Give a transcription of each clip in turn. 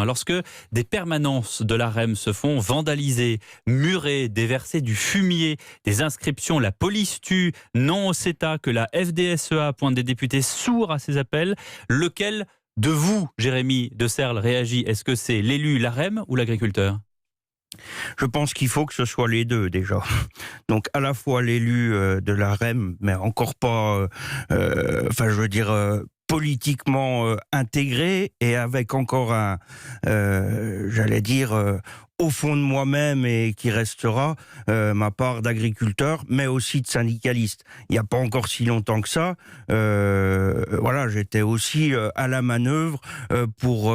Lorsque des permanences de l'AREM se font vandaliser, murer, déverser du fumier, des inscriptions, la police tue, non au CETA, que la FDSEA pointe des députés sourds à ces appels, lequel de vous, Jérémy de Serles, réagit? Est-ce que c'est l'élu, l'AREM ou l'agriculteur? Je pense qu'il faut que ce soit les deux déjà. Donc à la fois l'élu de l'AREM, mais encore pas, enfin je veux dire, politiquement intégré et avec encore un, j'allais dire, au fond de moi-même et qui restera ma part d'agriculteur, mais aussi de syndicaliste. Il n'y a pas encore si longtemps que ça, voilà, j'étais aussi à la manœuvre pour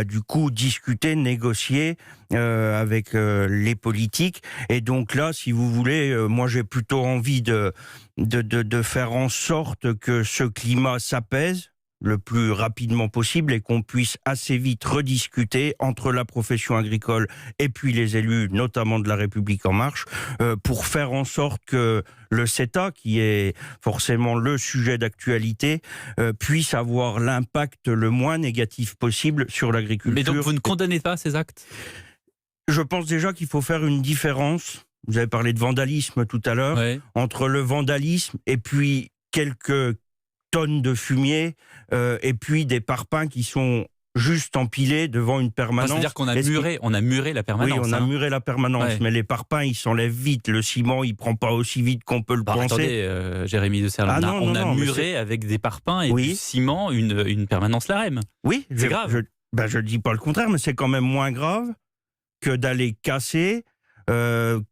du coup discuter, négocier avec les politiques. Et donc là, si vous voulez, moi j'ai plutôt envie de faire en sorte que ce climat s'apaise le plus rapidement possible et qu'on puisse assez vite rediscuter entre la profession agricole et puis les élus, notamment de la République en marche, pour faire en sorte que le CETA, qui est forcément le sujet d'actualité, puisse avoir l'impact le moins négatif possible sur l'agriculture. Mais donc vous ne condamnez pas ces actes? Je pense déjà qu'il faut faire une différence, vous avez parlé de vandalisme tout à l'heure, Ouais. entre le vandalisme et puis quelques tonnes de fumier et puis des parpaings qui sont juste empilés devant une permanence. C'est-à-dire qu'on a muré la permanence. Oui, on a muré la permanence, mais les parpaings, ils s'enlèvent vite. Le ciment, il prend pas aussi vite qu'on peut le penser. Attendez, Jérémy de Serles, on a muré avec des parpaings et du ciment une permanence l'AREM. Oui, c'est grave. Je dis pas le contraire, mais c'est quand même moins grave que d'aller casser,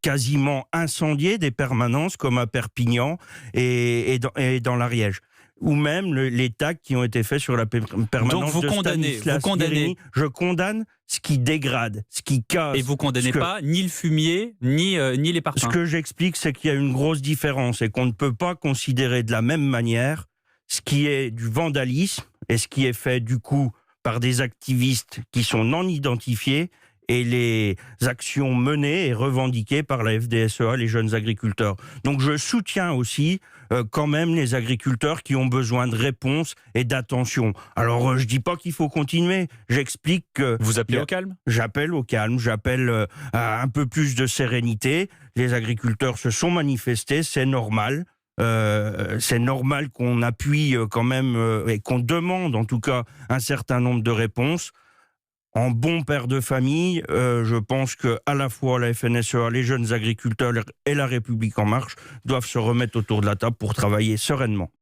quasiment incendier des permanences comme à Perpignan et dans l'Ariège. Ou même les tags qui ont été faits sur la permanence. Donc vous condamnez. Je condamne ce qui dégrade, ce qui casse. Et vous condamnez pas ni le fumier, ni les parpaings. Ce que j'explique, c'est qu'il y a une grosse différence et qu'on ne peut pas considérer de la même manière ce qui est du vandalisme et ce qui est fait du coup par des activistes qui sont non identifiés et les actions menées et revendiquées par la FDSEA, les jeunes agriculteurs. Donc je soutiens aussi quand même les agriculteurs qui ont besoin de réponses et d'attention. Alors je dis pas qu'il faut continuer, j'explique que... Vous appelez au calme? J'appelle au calme, j'appelle à un peu plus de sérénité. Les agriculteurs se sont manifestés, c'est normal. C'est normal qu'on appuie quand même et qu'on demande en tout cas un certain nombre de réponses. En bon père de famille, je pense que à la fois la FNSEA, les jeunes agriculteurs et la République en marche doivent se remettre autour de la table pour travailler sereinement.